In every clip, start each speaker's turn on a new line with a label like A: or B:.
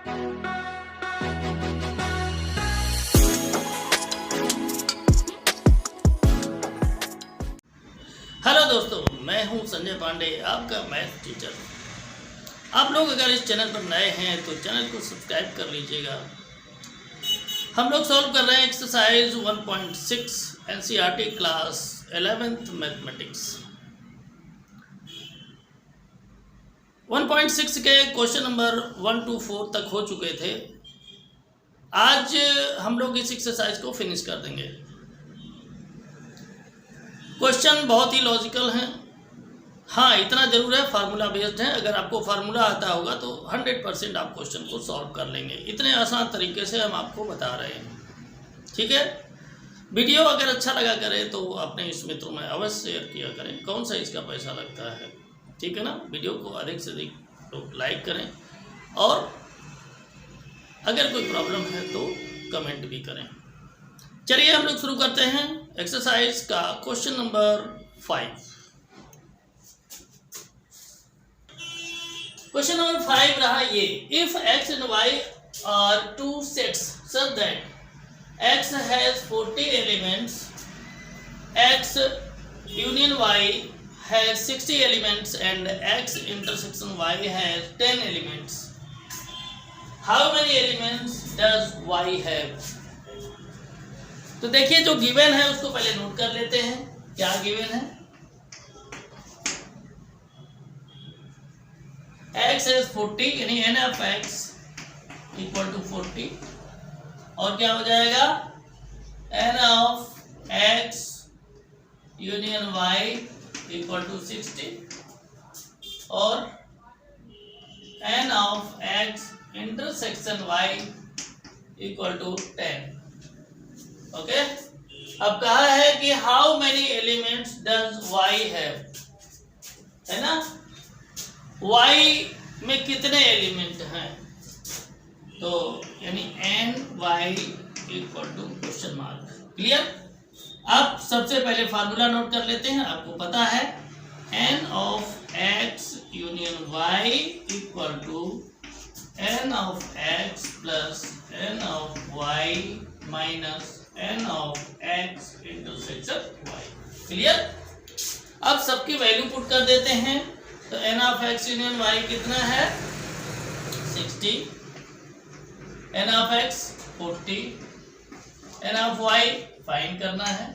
A: Hello दोस्तों, मैं हूं संजय पांडे, आपका मैथ टीचर। आप लोग अगर इस चैनल पर नए हैं तो चैनल को सब्सक्राइब कर लीजिएगा। हम लोग सॉल्व कर रहे हैं exercise 1.6 NCERT class 11th mathematics. 1.6 के क्वेश्चन नंबर 1 to 4 तक हो चुके थे। आज हम लोग इस एक्सरसाइज को फिनिश कर देंगे। क्वेश्चन बहुत ही लॉजिकल हैं। हाँ, इतना जरूर है फार्मूला बेस्ड है। अगर आपको फार्मूला आता होगा तो 100% आप क्वेश्चन को सॉल्व कर लेंगे। इतने आसान तरीके से हम आपको बता रहे हैं, ठीक है। वीडियो अगर अच्छा लगा करें तो अपने इस मित्रों में अवश्य शेयर किया करें। कौन सा इसका पैसा लगता है, ठीक है ना। वीडियो को अधिक से अधिक लोग लाइक करें और अगर कोई प्रॉब्लम है तो कमेंट भी करें। चलिए हम लोग शुरू करते हैं एक्सरसाइज का क्वेश्चन नंबर 5। क्वेश्चन नंबर 5 रहा ये, if x and y are two sets such that x has 40 elements, x union y has 60 elements and x intersection y has 10 elements, how many elements does y have? तो देखिए जो given है उसको पहले note कर लेते हैं। क्या गिवन है? x is 40 यानी n of x equal to 40 और क्या हो जाएगा n of x union y equal to 60 और n of x intersection y equal to 10। Okay, अब कहा है कि how many elements does y have, है ना। y में कितने एलिमेंट हैं, तो यानी n y equal to question mark. Clear. अब सबसे पहले फार्मूला नोट कर लेते हैं। आपको पता है n of x union y equal to n of x plus n of y minus n of x intersection y। Clear. अब सबकी वैल्यू पुट कर देते हैं। तो n of x union y कितना है 60, n of x 40, n of y find करना है,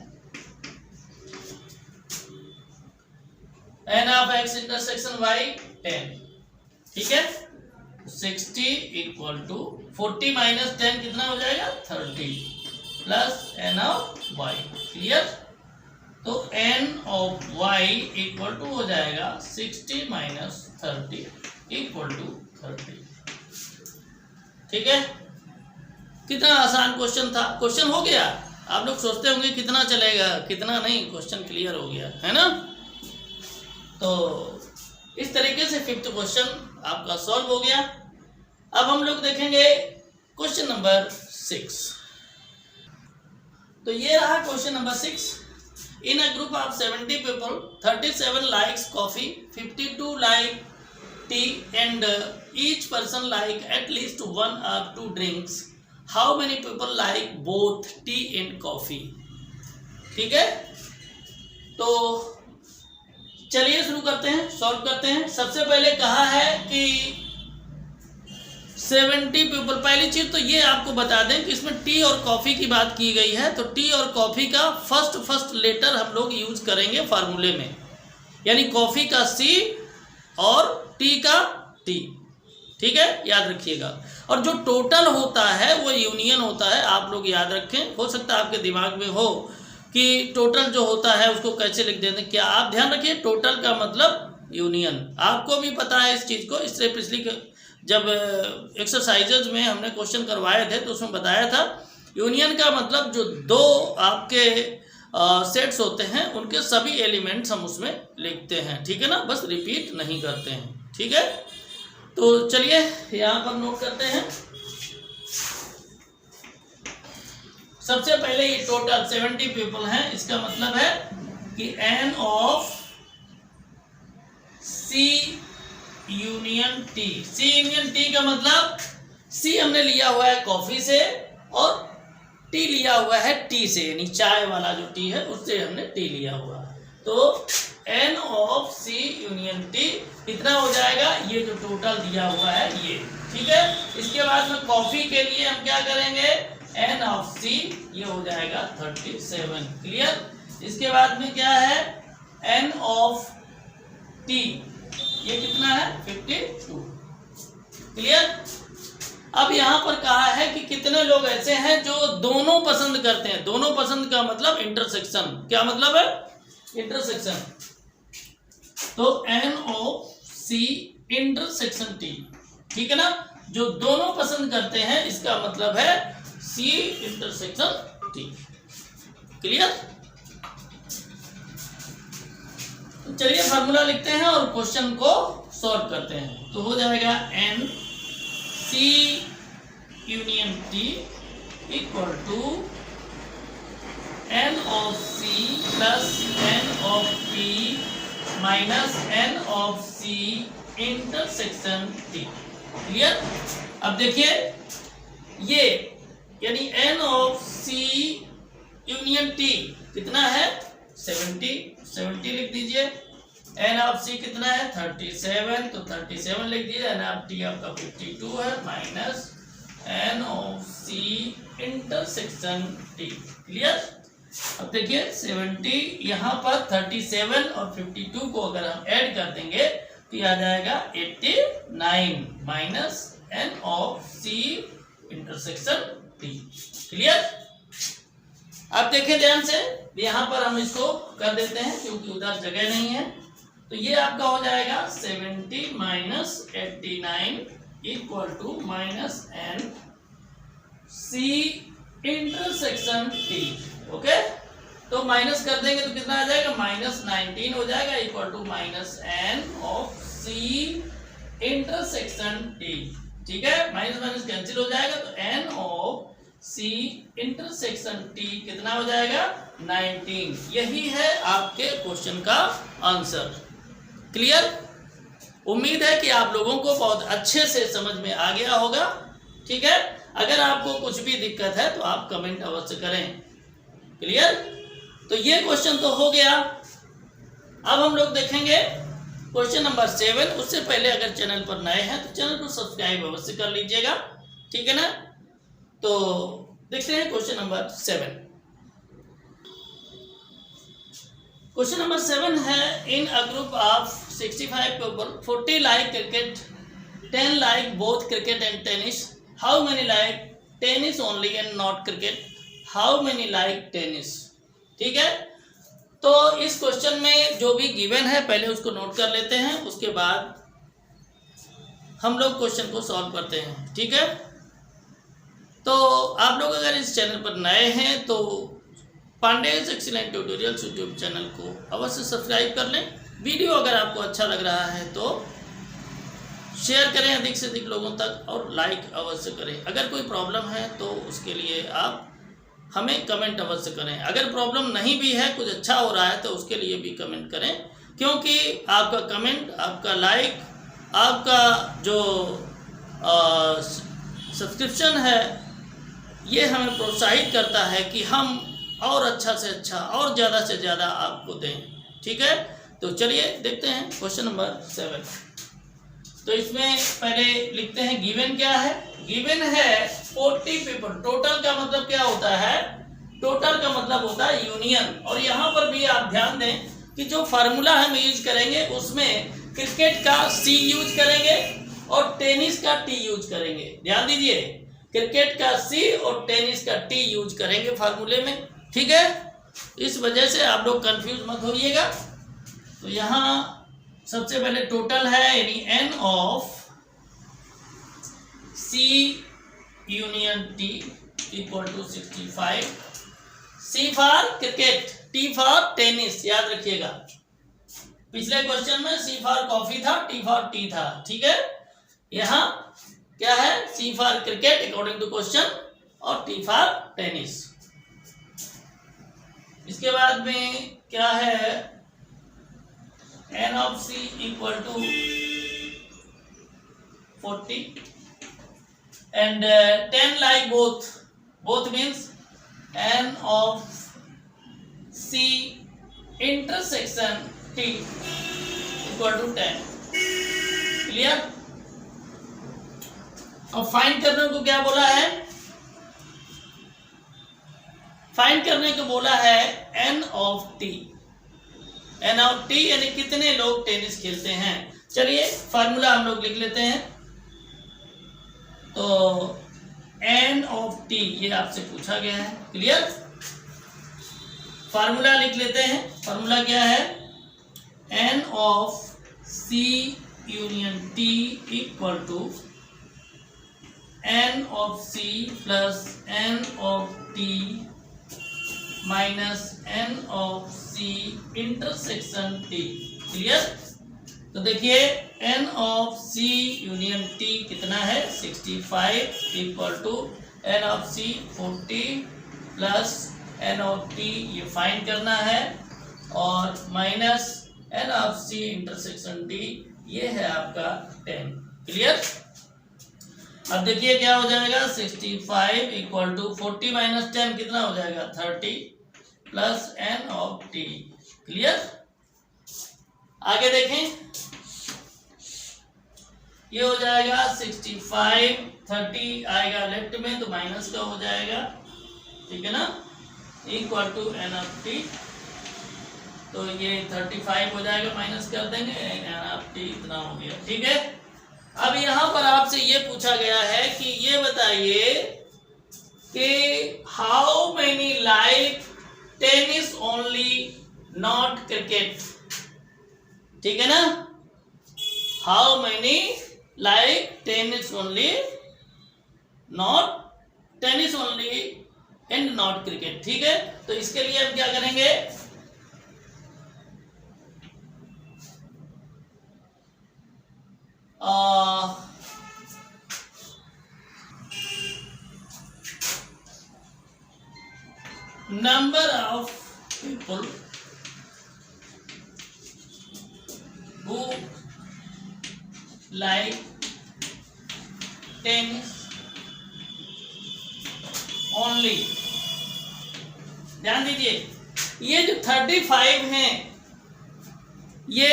A: n of x intersection y 10, ठीक है। 60 इक्वल टू 40 माइनस 10 कितना हो जाएगा 30 plus n of y। Clear. तो n of y equal to हो जाएगा 60 माइनस 30 इक्वल टू 30, ठीक है। कितना आसान क्वेश्चन था। क्वेश्चन हो गया। आप लोग सोचते होंगे कितना चलेगा, कितना नहीं, क्वेश्चन क्लियर हो गया है ना। तो इस तरीके से 5th क्वेश्चन आपका सॉल्व हो गया। अब हम लोग देखेंगे क्वेश्चन नंबर 6। तो ये रहा question number 6। In a group of 70 people, 37 likes coffee, 52 like tea, and each person like at least 1 or 2 drinks. How many people like both tea and coffee? ठीक है। तो चलिए शुरू करते हैं, सॉल्व करते हैं। सबसे पहले कहा है कि 70 पीपल। पहली चीज तो ये आपको बता दें कि इसमें टी और कॉफी की बात की गई है। तो टी और कॉफी का फर्स्ट लेटर हम लोग यूज करेंगे फार्मूले में, यानी कॉफी का C और टी का T, ठीक है, याद रखिएगा। और जो टोटल होता है वो यूनियन होता है, आप लोग याद रखें। हो सकता है आपके दिमाग में हो कि टोटल जो होता है उसको कैसे लिख देते हैं। क्या आप ध्यान रखिए, टोटल का मतलब यूनियन। आपको भी पता है इस चीज को। इससे पिछली जब एक्सरसाइजेज में हमने क्वेश्चन करवाए थे तो उसमें बताया था यूनियन का मतलब जो दो आपके सेट्स होते हैं उनके सभी एलिमेंट्स हम उसमें लिखते हैं, ठीक है ना, बस रिपीट नहीं करते हैं, ठीक है। तो चलिए यहाँ पर नोट करते हैं। सबसे पहले ये टोटल 70 पीपल हैं, इसका मतलब है कि n of C union T। C union T का मतलब सी हमने लिया हुआ है कॉफी से और टी लिया हुआ है टी से, यानी चाय वाला जो टी है उससे हमने टी लिया हुआ है। तो N of C union T कितना हो जाएगा, ये जो टोटल दिया हुआ है ये, ठीक है। इसके बाद में कॉफी के लिए हम क्या करेंगे, N ऑफ C ये हो जाएगा 37, क्लियर। इसके बाद में क्या है, N ऑफ T ये कितना है 52, क्लियर। अब यहाँ पर कहा है कि कितने लोग ऐसे हैं जो दोनों पसंद करते हैं। दोनों पसंद का मतलब इंटरसेक्शन, क्या मतलब है, इंटरसेक्शन। तो N of C intersection T, ठीक है ना, जो दोनों पसंद करते हैं इसका मतलब है C इंटरसेक्शन T, क्लियर। तो चलिए फार्मूला लिखते हैं और क्वेश्चन को सॉल्व करते हैं। तो हो जाएगा N C union T equal to N of C plus N of P minus N of C intersection T, clear. अब देखिए ये यानी N of C union T कितना है 70 लिख दीजिए। N ऑफ C कितना है 37, तो 37 लिख दीजिए। N ऑफ T आपका 52 है minus N of C intersection T, clear. अब देखिए 70 यहाँ पर 37 और 52 को अगर हम ऐड कर देंगे तो ये आ जाएगा 89 minus N of C intersection T, clear. अब देखिए ध्यान से, यहाँ पर हम इसको कर देते हैं क्योंकि उधर जगह नहीं है। तो ये आपका हो जाएगा 70 minus 89 equal to minus N C intersection T, okay. तो माइनस कर देंगे तो कितना आ जाएगा, माइनस 19 हो जाएगा equal to minus N of C intersection T, ठीक है। माइनस माइनस कैंसिल हो जाएगा तो N of C intersection T कितना हो जाएगा 19। यही है आपके क्वेश्चन का आंसर, क्लियर। उम्मीद है कि आप लोगों को बहुत अच्छे से समझ में आ गया होगा, ठीक है। अगर आपको कुछ भी दिक्कत है तो आप कमेंट अवश्य करें, क्लियर। तो ये क्वेश्चन तो हो गया। अब हम लोग देखेंगे क्वेश्चन नंबर 7। उससे पहले अगर चैनल पर नए हैं तो चैनल को सब्सक्राइब अवश्य कर लीजिएगा, ठीक है ना। तो देखते हैं क्वेश्चन नंबर 7। क्वेश्चन नंबर 7 है, in a group of 65 people 40 like cricket, 10 like both cricket and tennis, how many like tennis only and not cricket, how many like tennis, ठीक है। तो इस क्वेश्चन में जो भी गिवन है पहले उसको नोट कर लेते हैं, उसके बाद हम लोग क्वेश्चन को सॉल्व करते हैं, ठीक है। तो आप लोग अगर इस चैनल पर नए हैं तो Pandey's excellent tutorials YouTube channel को अवश्य सब्सक्राइब कर लें। वीडियो अगर आपको अच्छा लग रहा है तो शेयर करें अधिक से अधिक लोगों तक और लाइक अवश्य करें। अगर कोई प्रॉब्लम है तो उसके लिए आप हमें कमेंट अवश्य करें। अगर प्रॉब्लम नहीं भी है, कुछ अच्छा हो रहा है तो उसके लिए भी कमेंट करें, क्योंकि आपका कमेंट, आपका लाइक, आपका जो सब्सक्रिप्शन है ये हमें प्रोत्साहित करता है कि हम और अच्छा से अच्छा और ज़्यादा से ज़्यादा आपको दें, ठीक है। तो चलिए देखते हैं क्वेश्चन नंबर 7। तो इसमें पहले लिखते हैं गिवन क्या है। गिवन है 40 पीपल। टोटल का मतलब क्या होता है, टोटल का मतलब होता है यूनियन। और यहाँ पर भी आप ध्यान दें कि जो फार्मूला हम यूज करेंगे उसमें क्रिकेट का C यूज करेंगे और टेनिस का T यूज करेंगे। ध्यान दीजिए, क्रिकेट का C और टेनिस का T यूज करेंगे फार्मूले में, ठीक है। इस वजह से आप लोग कंफ्यूज मत होइएगा। तो यहाँ सबसे पहले टोटल है यानी N of C union T equal to 65। C for cricket, T for tennis, याद रखिएगा। पिछले क्वेश्चन में C फॉर कॉफी था, T फॉर टी था, ठीक है। यहाँ क्या है, C for cricket according to question और T फॉर टेनिस। इसके बाद में क्या है, N of C equal to 40 and 10 like both means n of c intersection t equal to 10. Clear? अब फाइंड करने को क्या बोला है? फाइंड करने को बोला है n of t. n of t यानी कितने लोग टेनिस खेलते हैं. चलिए फार्मूला हम लोग लिख लेते हैं. तो n ऑफ t ये आपसे पूछा गया है. क्लियर? फार्मूला लिख लेते हैं. फार्मूला क्या है? n of c union t equal to n of c plus n of t minus n of c intersection t. Clear? तो देखिए n of c union t कितना है? 65 equal to n of c 40 plus n of t ये find करना है और minus n of c intersection t ये है आपका 10. क्लियर? अब देखिए क्या हो जाएगा. 65 इक्वल टू 40 माइनस 10 कितना हो जाएगा? 30 plus n of t. Clear? आगे देखें. ये हो जाएगा 65 30 आएगा लेफ्ट में तो माइनस का हो जाएगा. ठीक है ना? Equal to n of t. तो ये 35 हो जाएगा माइनस कर देंगे n ऑफ t इतना हो गया. ठीक है? अब यहाँ पर आपसे ये पूछा गया है कि ये बताइए कि how many like tennis only not cricket. ठीक है ना? How many like tennis only not tennis only and not cricket. ठीक है? तो इसके लिए हम क्या करेंगे? number of people who like tennis only. ध्यान दीजिए ये जो 35 हैं ये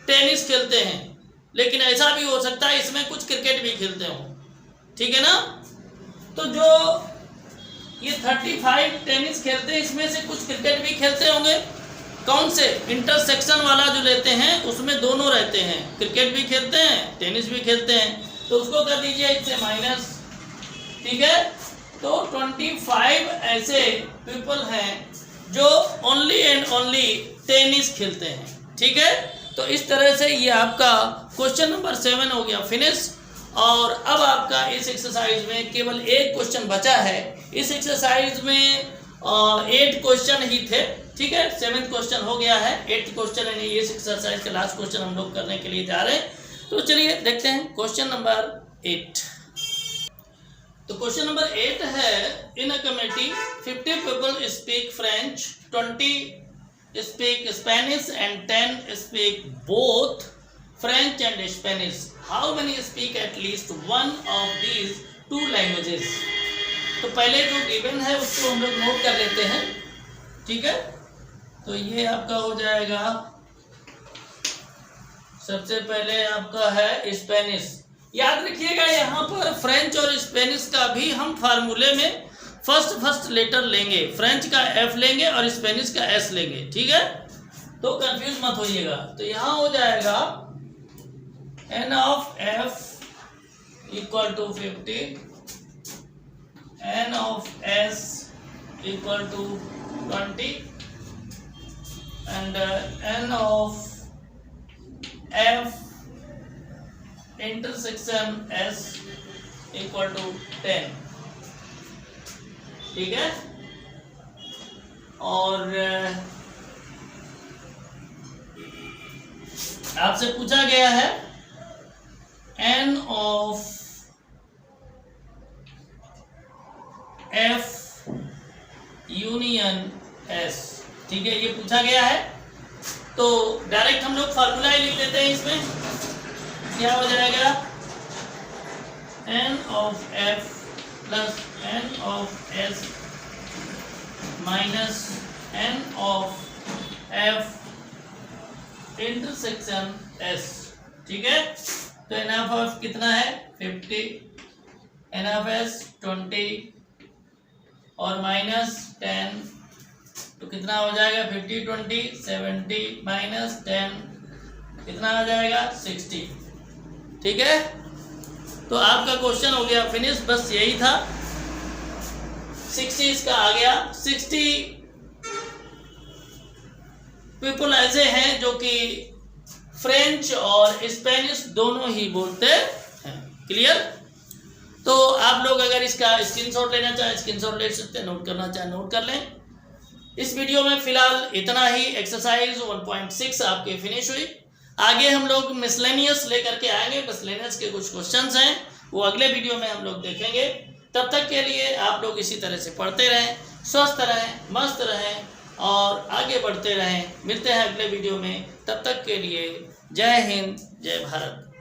A: टेनिस खेलते हैं, लेकिन ऐसा भी हो सकता है इसमें कुछ क्रिकेट भी खेलते हो. ठीक है ना? तो जो ये 35 टेनिस खेलते हैं इसमें से कुछ क्रिकेट भी खेलते होंगे. कौन से? इंटरसेक्शन वाला जो लेते हैं उसमें दोनों रहते हैं, क्रिकेट भी खेलते हैं टेनिस भी खेलते हैं. तो उसको कर दीजिए इससे माइनस. ठीक है? तो 25 ऐसे पीपल हैं जो ओनली एंड ओनली टेनिस खेलते हैं. ठीक है? तो इस तरह से ये आपका क्वेश्चन नंबर 7 हो गया फिनिश. और अब आपका इस एक्सरसाइज में केवल एक क्वेश्चन बचा है. इस एक्सरसाइज में 8 क्वेश्चन ही थे. ठीक है? 7th क्वेश्चन हो गया है. 8th क्वेश्चन यानी इस एक्सरसाइज का लास्ट क्वेश्चन हम लोग करने के लिए जा रहे हैं. तो चलिए देखते हैं क्वेश्चन नंबर 8. तो क्वेश्चन नंबर 8 है in a community 50 people speak French, 20 speak Spanish and 10 speak both French and Spanish. How many speak at least one of these 2 languages. तो पहले जो गिवन है उसको हम लोग नोट कर लेते हैं. ठीक है? तो ये आपका हो जाएगा सबसे पहले आपका है स्पेनिश. याद रखिएगा यहाँ पर फ्रेंच और स्पेनिश का भी हम फार्मूले में फर्स्ट लेटर लेंगे. फ्रेंच का F लेंगे और स्पेनिश का S लेंगे. ठीक है? तो कंफ्यूज मत होइएगा. तो यहाँ हो जाएगा n of F equal to 50, n of S equal to 20 and n of F intersection S equal to 10. ठीक है? और आपसे पूछा गया है n of F union S. ठीक है? ये पूछा गया है. तो डायरेक्ट हम लोग फार्मूला ही लिख देते हैं. इसमें क्या हो जाएगा? n of F plus N of S minus N of F intersection S. ठीक है, तो एन ऑफ एफ कितना है 50, एन ऑफ एस 20 और माइनस 10, तो कितना हो जाएगा 50 20 70 माइनस 10 कितना हो जाएगा 60। ठीक है, तो आपका क्वेश्चन हो गया फिनिश, बस यही था। 60 इसका आ गया। 60 पीपल ऐसे हैं जो कि फ्रेंच और स्पेनिश दोनों ही बोलते हैं। क्लियर? तो आप लोग अगर इसका स्क्रीनशॉट लेना चाहें स्क्रीनशॉट ले सकते हैं, नोट करना चाहें नोट कर लें। इस वीडियो में फिलहाल इतना ही। एक्सरसाइज 1.6 आपके फिनिश हुई। आगे हम लोग मिसलेनियस लेकर के आएंगे। मिसलेनियस के कुछ क्वेश्चंस हैं, वो अगले वीडियो में हम लोग देखेंगे। तब तक के लिए आप लोग इसी तरह से पढ़ते रहें, स्वस्थ रहें, मस्त रहें और आगे बढ़ते रहें। मिलते हैं अगले वीडियो में, तब तक के लिए जय हिंद, जय भारत।